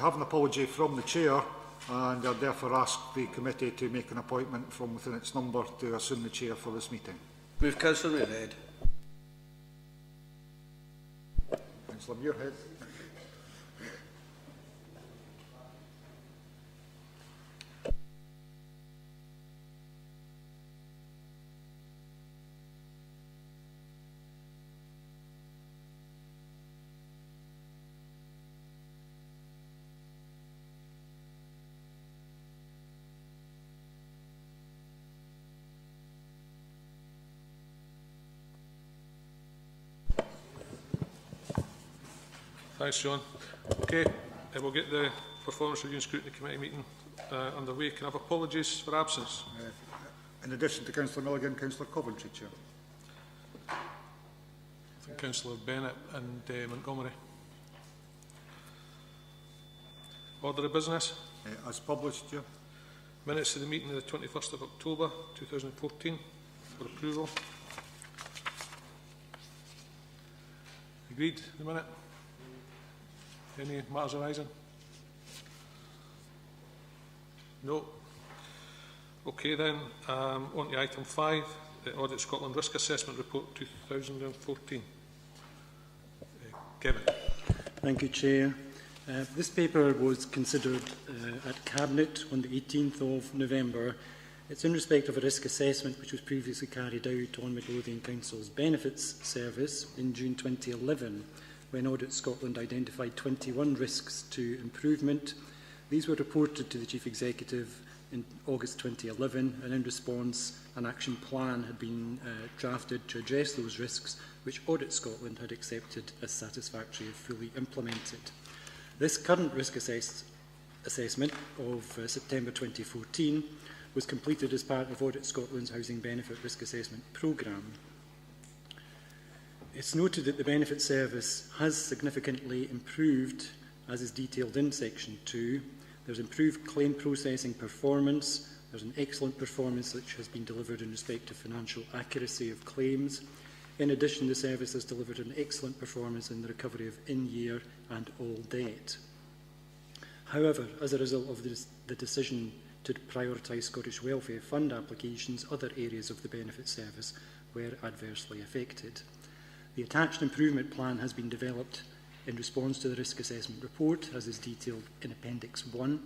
have an apology from the Chair, and I therefore ask the committee to make an appointment from within its number to assume the Chair for this meeting. Move Councillor Muirhead. Councillor Muirhead. Thanks, John. Okay, we'll get the Performance Review and Scrutiny Committee meeting underway. Can I have apologies for absence? In addition to Councillor Milligan, Councillor Coventry, Chair. I think Councillor Bennett and Montgomery. Order of business. As published, Chair. Minutes of the meeting of the 21st of October 2014 for approval. Agreed, the minute. Any matters arising? No. Okay then, on to item 5, the Audit Scotland Risk Assessment Report 2014. Kevin. Thank you, Chair. This paper was considered at Cabinet on the 18th of November. It's in respect of a risk assessment which was previously carried out on Midlothian Council's Benefits Service in June 2011, when Audit Scotland identified 21 risks to improvement. These were reported to the Chief Executive in August 2011, and in response, an action plan had been drafted to address those risks, which Audit Scotland had accepted as satisfactory and fully implemented. This current risk assessment of September 2014 was completed as part of Audit Scotland's Housing Benefit Risk Assessment Programme. It's noted that the benefit service has significantly improved, as is detailed in Section 2. There's improved claim processing performance. There's an excellent performance which has been delivered in respect to financial accuracy of claims. In addition, the service has delivered an excellent performance in the recovery of in-year and all debt. However, as a result of the decision to prioritise Scottish Welfare Fund applications, other areas of the benefit service were adversely affected. The attached improvement plan has been developed in response to the risk assessment report, as is detailed in Appendix 1,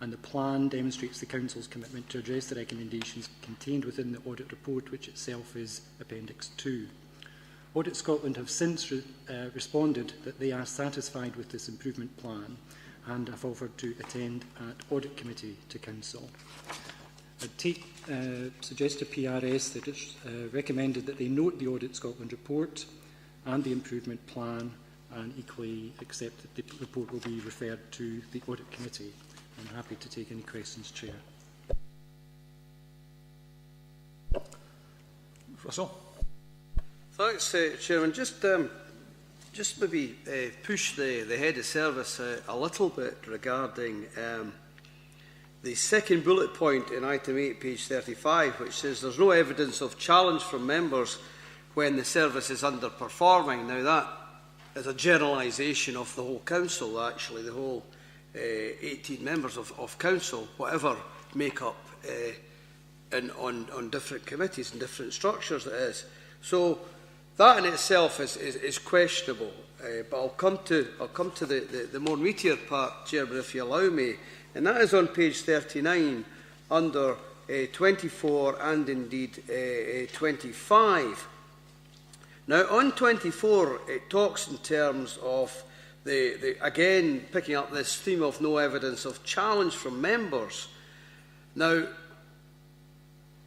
and the plan demonstrates the Council's commitment to address the recommendations contained within the audit report, which itself is Appendix 2. Audit Scotland have since responded that they are satisfied with this improvement plan and have offered to attend at Audit Committee to Council. I suggest to PRS that it's recommended that they note the Audit Scotland report and the improvement plan, and equally accept that the report will be referred to the Audit Committee. I'm happy to take any questions, Chair. Russell. Thanks, Chairman. Just maybe push the head of service a little bit regarding the second bullet point in item 8, page 35, which says there's no evidence of challenge from members when the service is underperforming. Now that is a generalisation of the whole council, actually, the whole 18 members of council, whatever make-up on different committees and different structures it is. So that in itself is questionable. But I'll come to the more meatier part, Chairman, if you allow me, and that is on page 39 under 24 and indeed 25. Now on 24 it talks in terms of again picking up this theme of no evidence of challenge from members. Now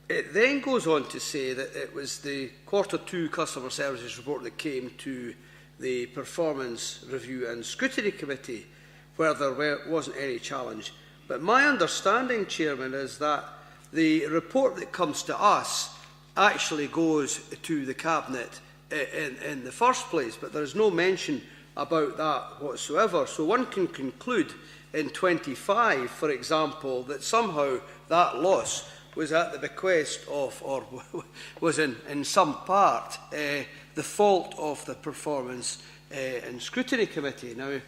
it then goes on to say that it was the Q2 Customer Services report that came to the Performance Review and Scrutiny Committee where there wasn't any challenge. But my understanding, Chairman, is that the report that comes to us actually goes to the Cabinet in the first place, but there is no mention about that whatsoever. So one can conclude in 25, for example, that somehow that loss was at the bequest of, or was in some part, the fault of the Performance and Scrutiny Committee. Now,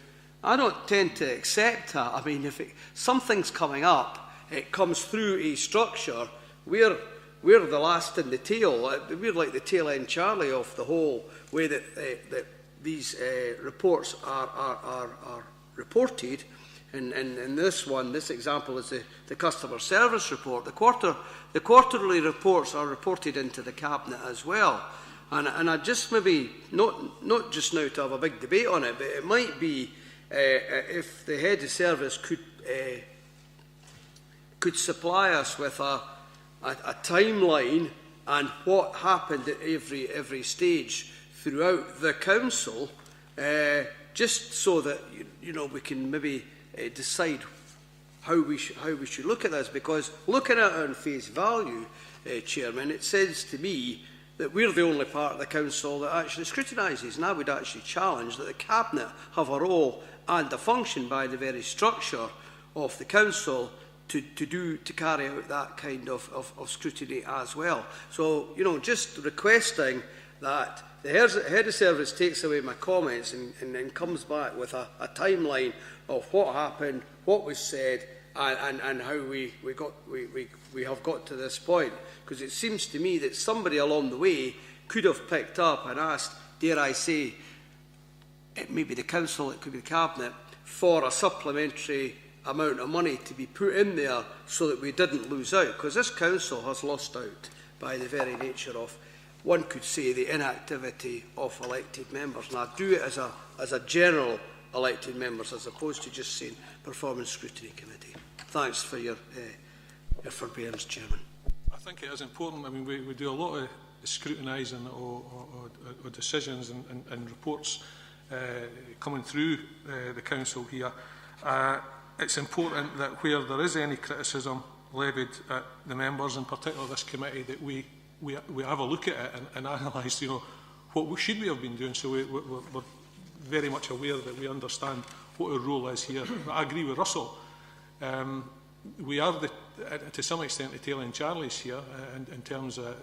I don't tend to accept that. I mean, if something's coming up, it comes through a structure, we're the last in the tail. We're like the tail end Charlie of the whole way that these reports are reported. And this one, this example is the customer service report. The quarterly reports are reported into the Cabinet as well. And I just maybe, not just now to have a big debate on it, but it might be if the head of service could supply us with a timeline and what happened at every stage throughout the council, just so that we can maybe decide how we should look at this. Because looking at it on face value, Chairman, it says to me that we're the only part of the council that actually scrutinises, and I would actually challenge that the Cabinet have a role and a function by the very structure of the council to carry out that kind of scrutiny as well. So, just requesting that the head of service takes away my comments and comes back with a timeline of what happened, what was said, and how we have got to this point. Because it seems to me that somebody along the way could have picked up and asked, dare I say, it may be the council, it could be the Cabinet, for a supplementary amount of money to be put in there so that we didn't lose out. Because this council has lost out by the very nature of, one could say, the inactivity of elected members. And I do it as a general elected members, as opposed to just saying Performance Scrutiny Committee. Thanks for your forbearance, Chairman. I think it is important. I mean, we do a lot of scrutinising or decisions and reports coming through the council here. It's important that where there is any criticism levied at the members, in particular this committee, that we have a look at it and analyse, what should we have been doing. So we're very much aware that we understand what our role is here. I agree with Russell. We are, to some extent, the tail end Charlies here in terms of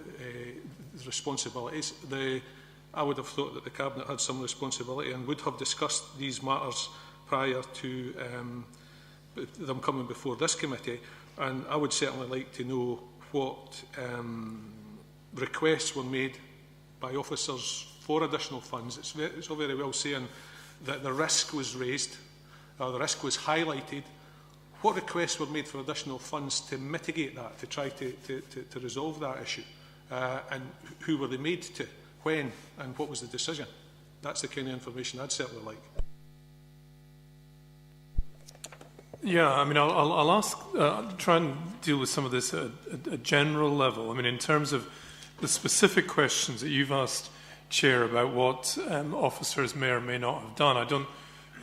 responsibilities. I would have thought that the Cabinet had some responsibility and would have discussed these matters prior to them coming before this committee. And I would certainly like to know what requests were made by officers for additional funds. It's all very well saying that the risk was raised, or the risk was highlighted. What requests were made for additional funds to mitigate that, to try to resolve that issue? And who were they made to, when, and what was the decision? That's the kind of information I'd certainly like. Yeah, I mean, I'll ask, try and deal with some of this at a general level. I mean, in terms of the specific questions that you've asked, Chair, about what officers may or may not have done,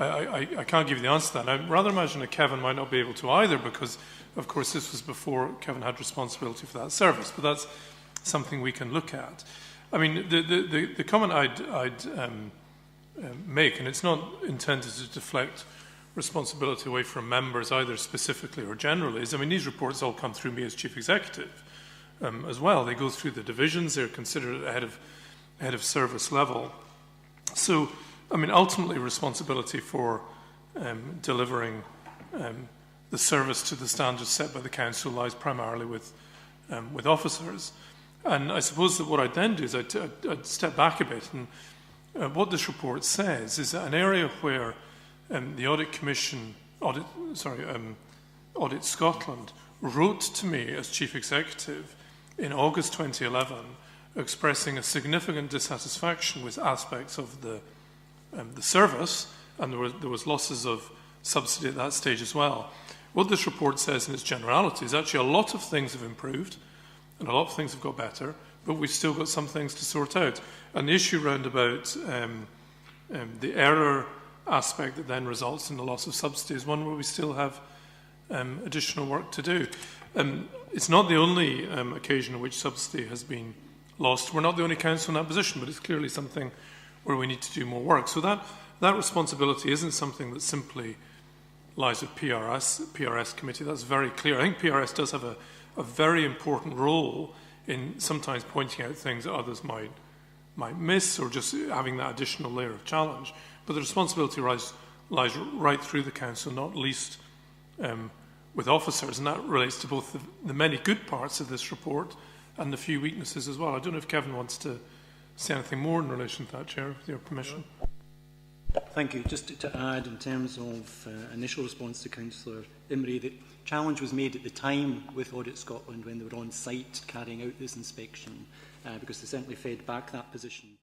I can't give you the answer to that. I rather imagine that Kevin might not be able to either, because, of course, this was before Kevin had responsibility for that service. But that's something we can look at. I mean, the comment I'd make, and it's not intended to deflect responsibility away from members either specifically or generally, is, I mean, these reports all come through me as Chief Executive as well. They go through the divisions. They're considered at head of service level. So, I mean, ultimately responsibility for delivering the service to the standards set by the Council lies primarily with officers. And I suppose that what I'd then do is I'd step back a bit, and what this report says is that an area where the Audit Commission, Audit Scotland, wrote to me as Chief Executive in August 2011, expressing a significant dissatisfaction with aspects of the service, and there was losses of subsidy at that stage as well. What this report says in its generality is actually a lot of things have improved, and a lot of things have got better, but we've still got some things to sort out. And the issue round about the error aspect that then results in the loss of subsidy is one where we still have additional work to do. It's not the only occasion in which subsidy has been lost. We're not the only council in that position, but it's clearly something where we need to do more work. So that responsibility isn't something that simply lies with PRS committee. That's very clear. I think PRS does have a very important role in sometimes pointing out things that others might miss, or just having that additional layer of challenge. But the responsibility lies right through the council, not least with officers, and that relates to both the many good parts of this report and the few weaknesses as well. I don't know if Kevin wants to say anything more in relation to that, Chair, with your permission. Thank you. Just to add, in terms of initial response to Councillor Imrie, the challenge was made at the time with Audit Scotland when they were on site carrying out this inspection, because they certainly fed back that position.